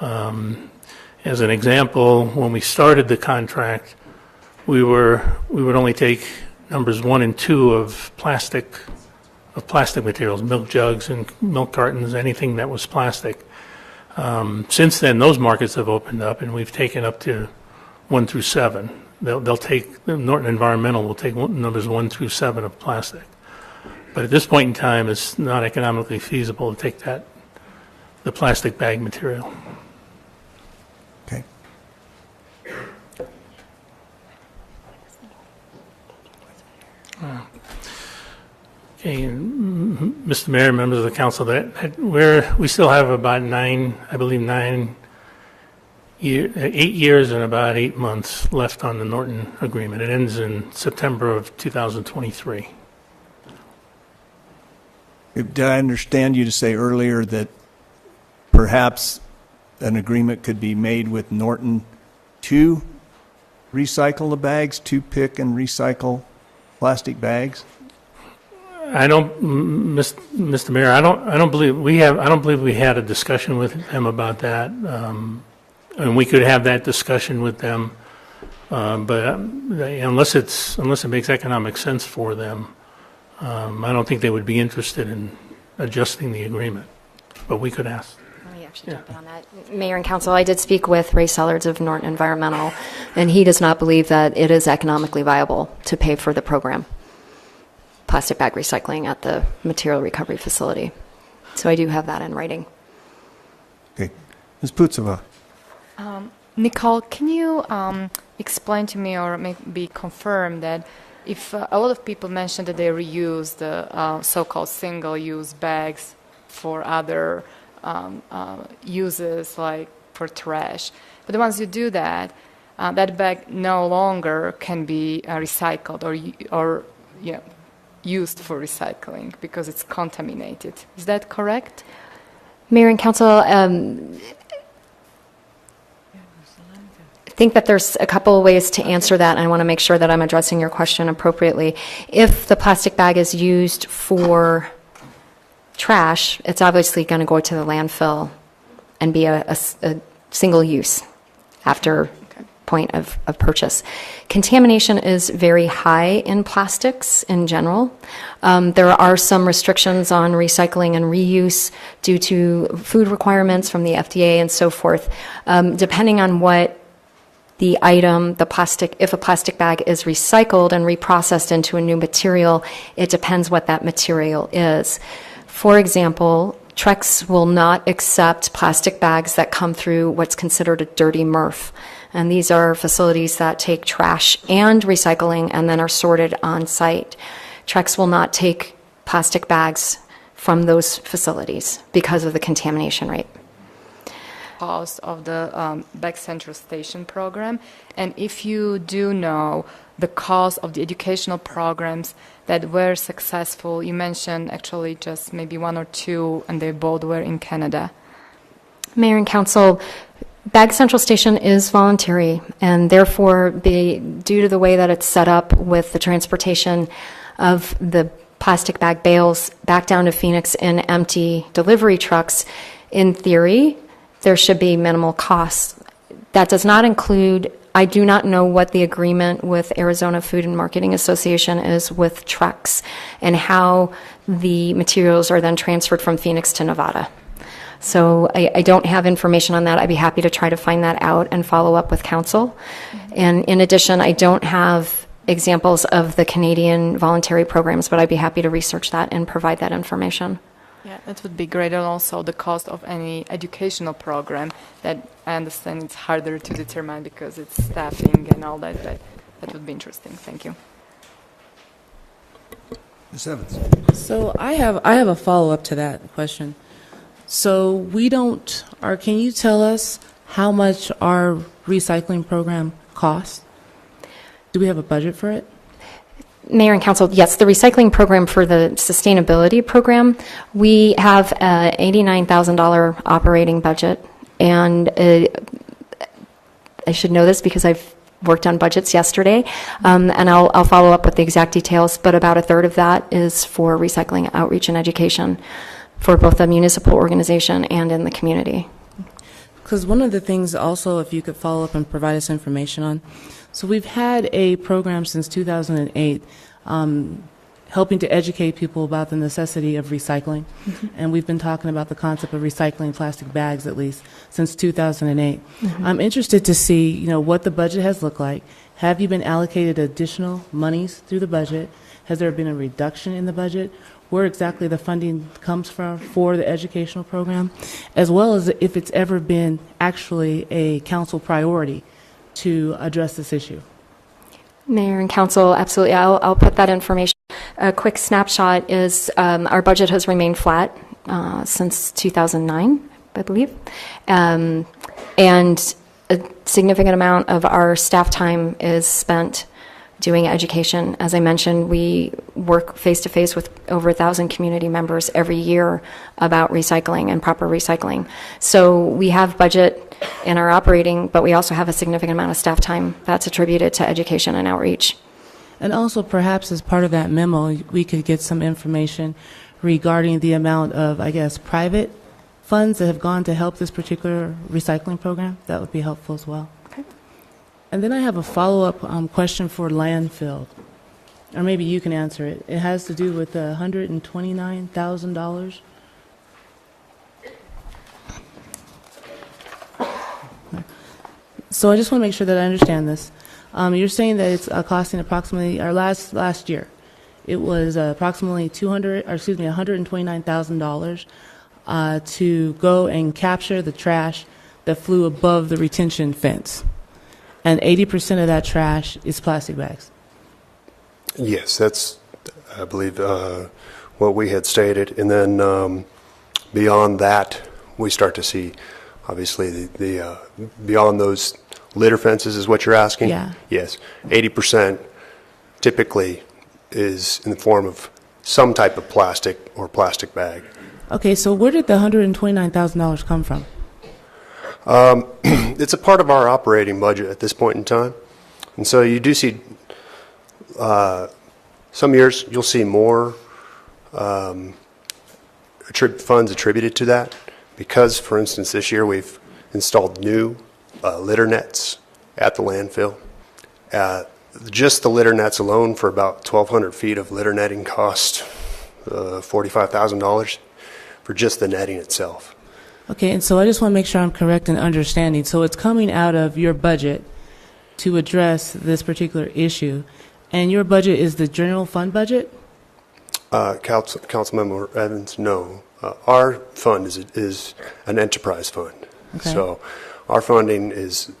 As an example, when we started the contract, we would only take numbers 1 and 2 of plastic materials, milk jugs and milk cartons, anything that was plastic. Since then, those markets have opened up, and we've taken up to 1 through 7. They'll take, Norton Environmental will take numbers 1 through 7 of plastic. But at this point in time, it's not economically feasible to take the plastic bag material. Okay. Okay, Mr. Mayor, members of the council, we still have about 8 years and about 8 months left on the Norton agreement. It ends in September of 2023. Did I understand you to say earlier that perhaps an agreement could be made with Norton to recycle the bags, to pick and recycle plastic bags? I don't, Mr. Mayor, I don't believe we had a discussion with them about that, and we could have that discussion with them, but unless it makes economic sense for them, I don't think they would be interested in adjusting the agreement. But we could ask. Let me actually jump in on that. Mayor and Council, I did speak with Ray Sellards of Norton Environmental, and he does not believe that it is economically viable to pay for the program, plastic bag recycling at the material recovery facility. So I do have that in writing. Okay. Ms. Putsova. Nicole, can you explain to me or maybe confirm that if a lot of people mentioned that they reuse the so-called single-use bags for other uses, like for trash, but once you do that, that bag no longer can be recycled or used for recycling because it's contaminated. Is that correct? Mayor and Council, I think that there's a couple of ways to answer that, and I want to make sure that I'm addressing your question appropriately. If the plastic bag is used for trash, it's obviously going to go to the landfill and be a single use after point of purchase. Contamination is very high in plastics in general. There are some restrictions on recycling and reuse due to food requirements from the FDA and so forth. Depending on what the item, if a plastic bag is recycled and reprocessed into a new material, it depends what that material is. For example, Trex will not accept plastic bags that come through what's considered a dirty MRF. And these are facilities that take trash and recycling and then are sorted on site. Trex will not take plastic bags from those facilities because of the contamination rate. Cost of the Bag Central Station program, and if you do know the cost of the educational programs that were successful, you mentioned actually just maybe 1 or 2, and they both were in Canada. Mayor and Council, Bag Central Station is voluntary, and therefore, due to the way that it's set up with the transportation of the plastic bag bales back down to Phoenix in empty delivery trucks, in theory, there should be minimal costs. That does not include, I do not know what the agreement with Arizona Food and Marketing Association is with Trex and how the materials are then transferred from Phoenix to Nevada. So I don't have information on that. I'd be happy to try to find that out and follow up with council. And in addition, I don't have examples of the Canadian voluntary programs, but I'd be happy to research that and provide that information. Yeah, that would be great. And also the cost of any educational program that I understand it's harder to determine because it's staffing and all that, but that would be interesting. Thank you. Ms. Evans. So I have a follow-up to that question. So we don't, or can you tell us how much our recycling program costs? Do we have a budget for it? Mayor and Council, yes, the recycling program for the sustainability program, we have a $89,000 operating budget, and I should know this because I've worked on budgets yesterday, and I'll follow up with the exact details, but about a third of that is for recycling outreach and education for both the municipal organization and in the community. Because one of the things also, if you could follow up and provide us information on, so we've had a program since 2008 helping to educate people about the necessity of recycling. And we've been talking about the concept of recycling plastic bags, at least, since 2008. I'm interested to see, you know, what the budget has looked like. Have you been allocated additional monies through the budget? Has there been a reduction in the budget? Where exactly the funding comes from for the educational program, as well as if it's ever been actually a council priority to address this issue. Mayor and Council, absolutely. I'll put that information. A quick snapshot is our budget has remained flat since 2009, I believe. And a significant amount of our staff time is spent doing education. As I mentioned, we work face-to-face with over 1,000 community members every year about recycling and proper recycling. So we have budget in our operating, but we also have a significant amount of staff time that's attributed to education and outreach. And also, perhaps as part of that memo, we could get some information regarding the amount of, I guess, private funds that have gone to help this particular recycling program. That would be helpful as well. Okay. And then I have a follow-up question for landfill, or maybe you can answer it. It has to do with the $129,000. So I just want to make sure that I understand this. You're saying that it's costing approximately, or last year, it was approximately $129,000 to go and capture the trash that flew above the retention fence. And 80% of that trash is plastic bags. Yes, that's, I believe, what we had stated. And then beyond that, we start to see, obviously, the beyond those litter fences is what you're asking? Yeah. Yes. 80% typically is in the form of some type of plastic or plastic bag. Okay, so where did the $129,000 come from? It's a part of our operating budget at this point in time. And so you do see, some years you'll see more funds attributed to that because, for instance, this year we've installed new litter nets at the landfill. Just the litter nets alone for about 1,200 feet of litter netting cost $45,000 for just the netting itself. Okay, and so I just want to make sure I'm correct in understanding. So it's coming out of your budget to address this particular issue, and your budget is the general fund budget? Councilmember Evans, no. Our fund is an enterprise fund. Okay. So our funding is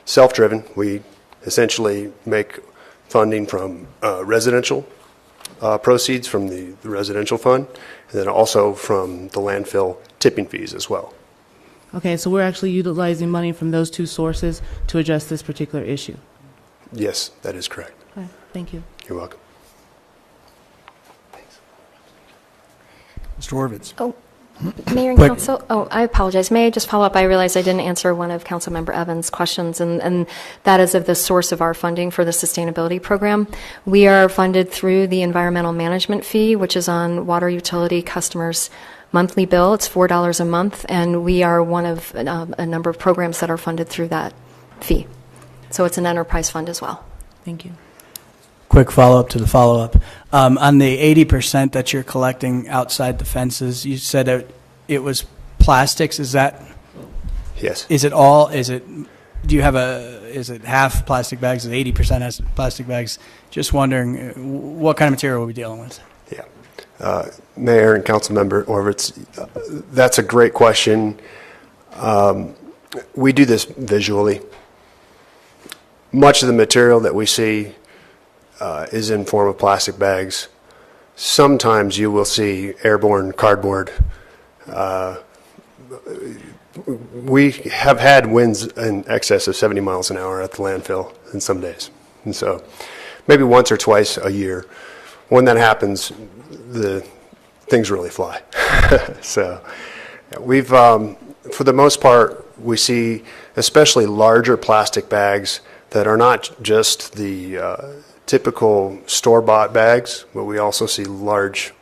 self-driven. We essentially make funding from residential proceeds from the residential fund, and then also from the landfill tipping fees as well. Okay, so we're actually utilizing money from those two sources to address this particular issue. Yes, that is correct. Okay, thank you. You're welcome. Mr. Horvitz. Oh, Mayor and Quick. Council, I apologize. May I just follow up? I realized I didn't answer one of Councilmember Evans' questions, and that is of the source of our funding for the sustainability program. We are funded through the environmental management fee, which is on water utility customers' monthly bill. It's $4 a month, and we are one of a number of programs that are funded through that fee. So it's an enterprise fund as well. Thank you. Quick follow-up to the follow-up. On the 80% that you're collecting outside the fences, you said it was plastics. Is that? Yes. Is it all? Is it do you have is it half plastic bags, is it 80% has plastic bags? Just wondering what kind of material we'll be dealing with. Yeah. Mayor and Councilmember Orvitz, that's a great question. We do this visually. Much of the material that we see is in form of plastic bags. Sometimes you will see airborne cardboard. We have had winds in excess of 70 miles an hour at the landfill in some days. And so maybe once or twice a year. When that happens, the things really fly. So we've, for the most part, we see especially larger plastic bags that are not just the typical store-bought bags, but we also see large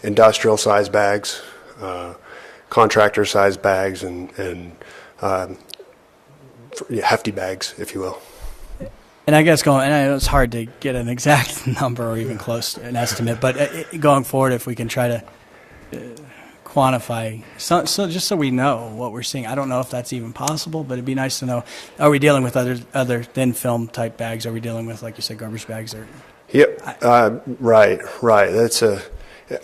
industrial-sized bags, contractor-sized bags, and hefty bags, if you will. And I guess and I know it's hard to get an exact number or even close to an estimate, but going forward, if we can try to quantify, so just so we know what we're seeing. I don't know if that's even possible, but it'd be nice to know. Are we dealing with other thin film type bags? Are we dealing with, like you said, garbage bags? Or Yep. Right. That's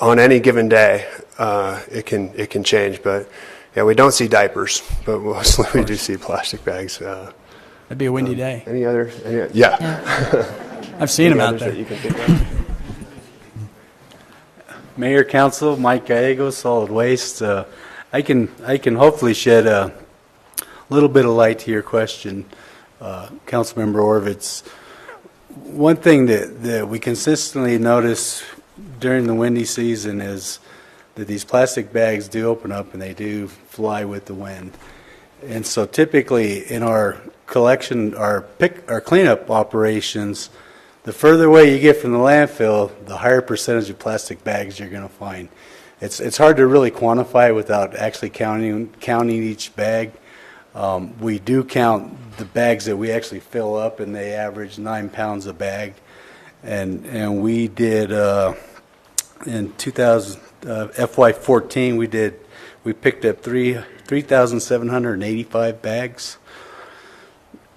on any given day, it can change, but yeah, we don't see diapers, but mostly we do see plastic bags. It'd be a windy day. Any other? Yeah. I've seen them out there. That you can think of? Mayor, Council, Mike Gallegos, Solid Waste. I can hopefully shed a little bit of light to your question, Councilmember Orvitz. One thing that we consistently notice during the windy season is that these plastic bags do open up and they do fly with the wind. And so typically in our collection, our cleanup operations, the further away you get from the landfill, the higher percentage of plastic bags you're going to find. It's hard to really quantify without actually counting each bag. We do count the bags that we actually fill up, and they average 9 pounds a bag. And we did in 2000 FY14 we picked up 3,785 bags.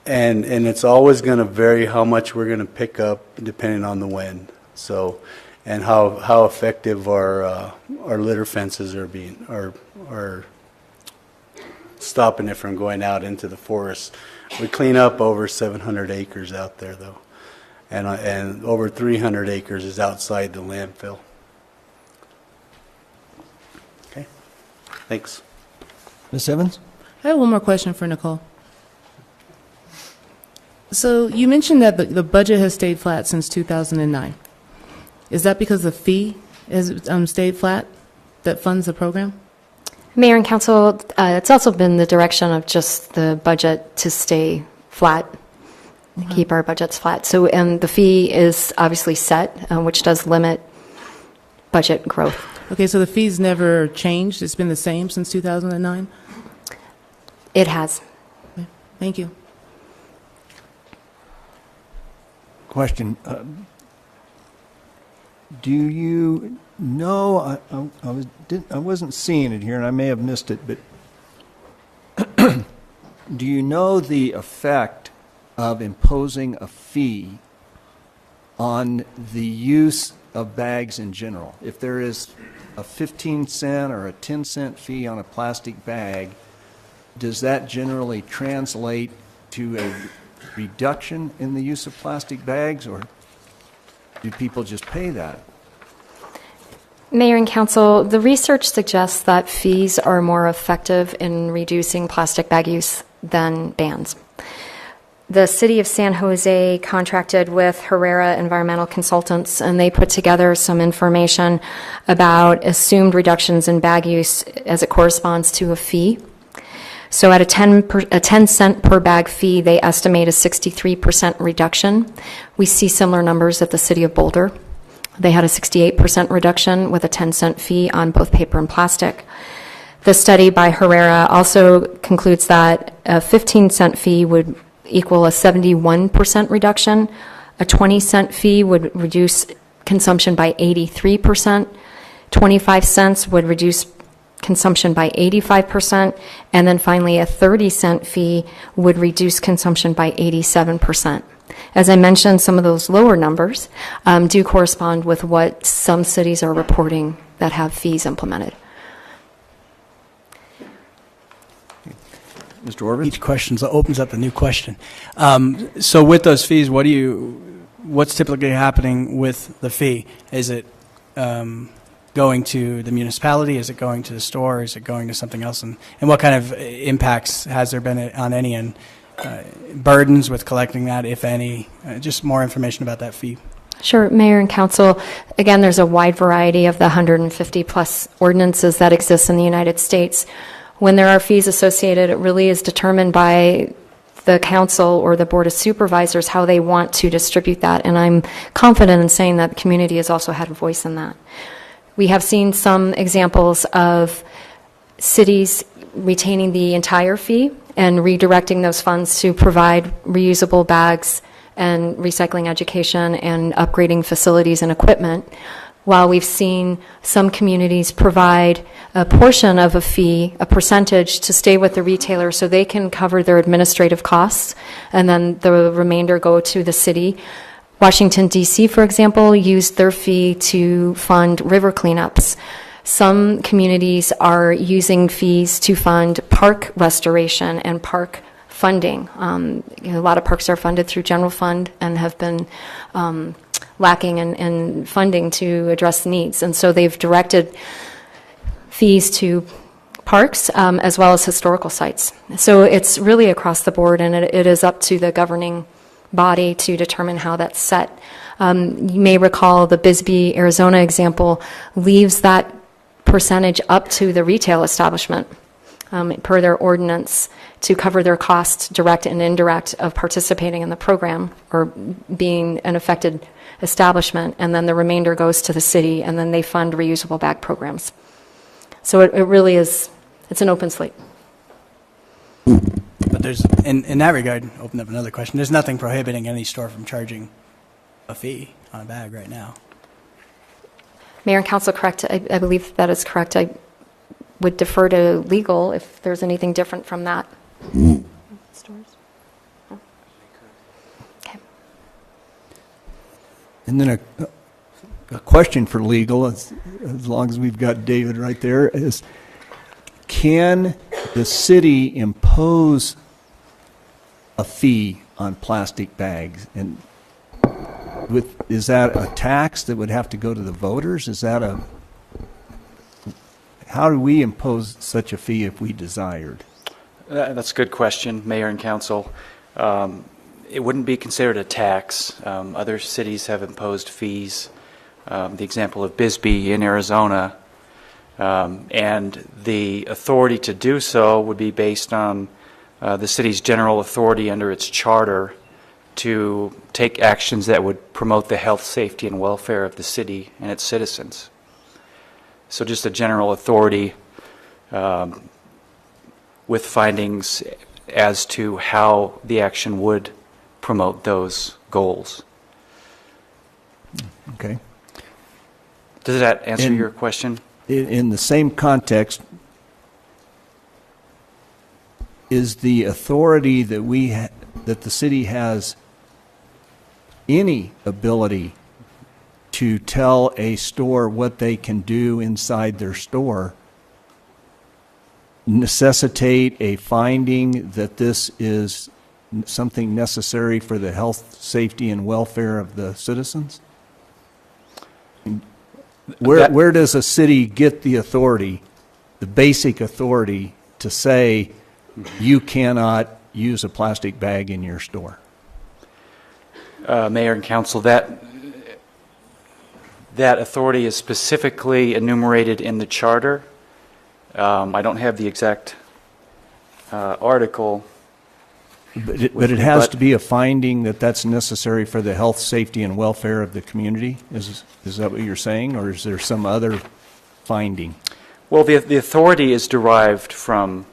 And it's always going to vary how much we're going to pick up depending on the wind. So, and how effective our litter fences are stopping it from going out into the forest. We clean up over 700 acres out there though, and over 300 acres is outside the landfill. Okay, thanks. Ms. Evans? I have one more question for Nicole. So you mentioned that the budget has stayed flat since 2009. Is that because the fee has stayed flat that funds the program? Mayor and Council, it's also been the direction of just the budget to stay flat, keep our budgets flat. So, and the fee is obviously set, which does limit budget growth. Okay, so the fee's never changed? It's been the same since 2009? It has. Okay, thank you. Question. Do you know, I wasn't seeing it here, and I may have missed it, but do you know the effect of imposing a fee on the use of bags in general? If there is a 15-cent or a 10-cent fee on a plastic bag, does that generally translate to a reduction in the use of plastic bags, or do people just pay that? Mayor and Council, the research suggests that fees are more effective in reducing plastic bag use than bans. The City of San Jose contracted with Herrera Environmental Consultants, and they put together some information about assumed reductions in bag use as it corresponds to a fee. So at a 10 cent per bag fee, they estimate a 63% reduction. We see similar numbers at the City of Boulder. They had a 68% reduction with a 10-cent fee on both paper and plastic. The study by Herrera also concludes that a 15-cent fee would equal a 71% reduction. A 20-cent fee would reduce consumption by 83%. 25 cents would reduce consumption by 85%, and then finally a 30-cent fee would reduce consumption by 87%. As I mentioned, some of those lower numbers do correspond with what some cities are reporting that have fees implemented. Mr. Orvin? Each question opens up a new question. So with those fees, what's typically happening with the fee? Is it going to the municipality? Is it going to the store? Is it going to something else? And what kind of impacts has there been on any, and burdens with collecting that, if any? Just more information about that fee. Sure, Mayor and Council. Again, there's a wide variety of the 150 plus ordinances that exist in the United States. When there are fees associated, it really is determined by the council or the Board of Supervisors how they want to distribute that. And I'm confident in saying that the community has also had a voice in that. We have seen some examples of cities retaining the entire fee and redirecting those funds to provide reusable bags and recycling education and upgrading facilities and equipment, while we've seen some communities provide a portion of a fee, a percentage, to stay with the retailer so they can cover their administrative costs, and then the remainder go to the city. Washington, D.C., for example, used their fee to fund river cleanups. Some communities are using fees to fund park restoration and park funding. A lot of parks are funded through general fund and have been lacking in funding to address the needs. And so they've directed fees to parks as well as historical sites. So it's really across the board, and it is up to the governing body to determine how that's set. You may recall the Bisbee, Arizona example leaves that percentage up to the retail establishment per their ordinance to cover their costs, direct and indirect, of participating in the program or being an affected establishment, and then the remainder goes to the city, and then they fund reusable bag programs. So it really is, it's an open slate. But there's, in that regard, open up another question. There's nothing prohibiting any store from charging a fee on a bag right now. Mayor and Council, correct. I believe that is correct. I would defer to legal if there's anything different from that. Stores? No? Okay. And then a question for legal, as long as we've got David right there, is can the city impose a fee on plastic bags? And is that a tax that would have to go to the voters? How do we impose such a fee if we desired? That's a good question, Mayor and Council. It wouldn't be considered a tax. Other cities have imposed fees. The example of Bisbee in Arizona, and the authority to do so would be based on the city's general authority under its charter to take actions that would promote the health, safety, and welfare of the city and its citizens. So just a general authority with findings as to how the action would promote those goals. Okay. Does that answer your question? In the same context, is the authority that that the city has any ability to tell a store what they can do inside their store necessitate a finding that this is something necessary for the health, safety, and welfare of the citizens? Where does a city get the authority, the basic authority, to say you cannot use a plastic bag in your store? Mayor and Council, that authority is specifically enumerated in the charter. I don't have the exact article. But it has to be a finding that that's necessary for the health, safety, and welfare of the community? Is that what you're saying, or is there some other finding? Well, the authority is derived from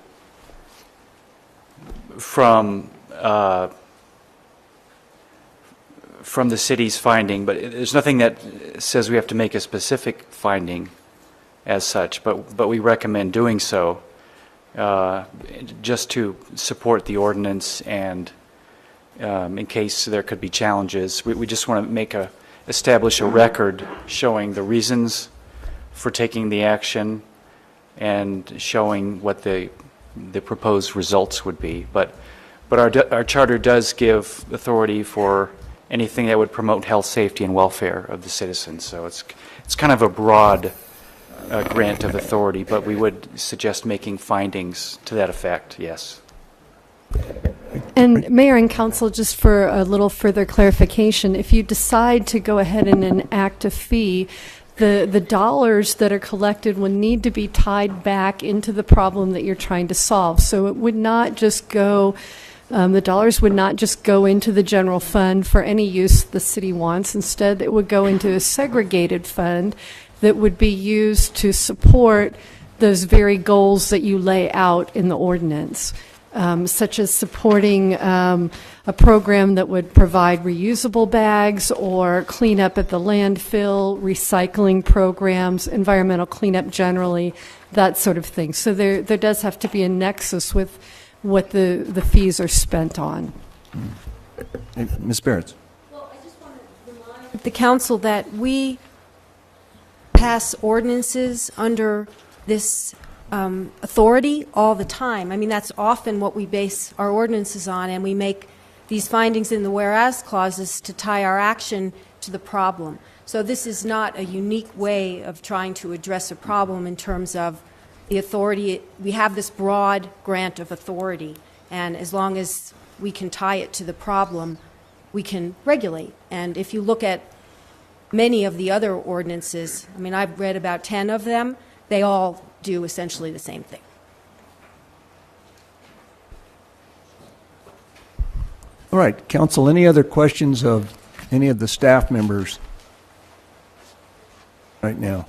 the city's finding, but there's nothing that says we have to make a specific finding as such, but we recommend doing so just to support the ordinance and in case there could be challenges. We just want to establish a record showing the reasons for taking the action and showing what the proposed results would be. But our charter does give authority for anything that would promote health, safety, and welfare of the citizens. So it's kind of a broad grant of authority, but we would suggest making findings to that effect, yes. And Mayor and Council, just for a little further clarification, if you decide to go ahead and enact a fee, the dollars that are collected will need to be tied back into the problem that you're trying to solve. So it would not just go, the dollars would not just go into the general fund for any use the city wants. Instead, it would go into a segregated fund that would be used to support those very goals that you lay out in the ordinance. Such as supporting a program that would provide reusable bags or cleanup at the landfill, recycling programs, environmental cleanup generally, that sort of thing. So there does have to be a nexus with what the fees are spent on. Ms. Barrett. Well, I just want to remind the council that we pass ordinances under this authority all the time. I mean, that's often what we base our ordinances on, and we make these findings in the whereas clauses to tie our action to the problem. So this is not a unique way of trying to address a problem in terms of the authority. We have this broad grant of authority, and as long as we can tie it to the problem, we can regulate. And if you look at many of the other ordinances, I mean, I've read about 10 of them, they all do essentially the same thing. All right, Council, any other questions of any of the staff members right now?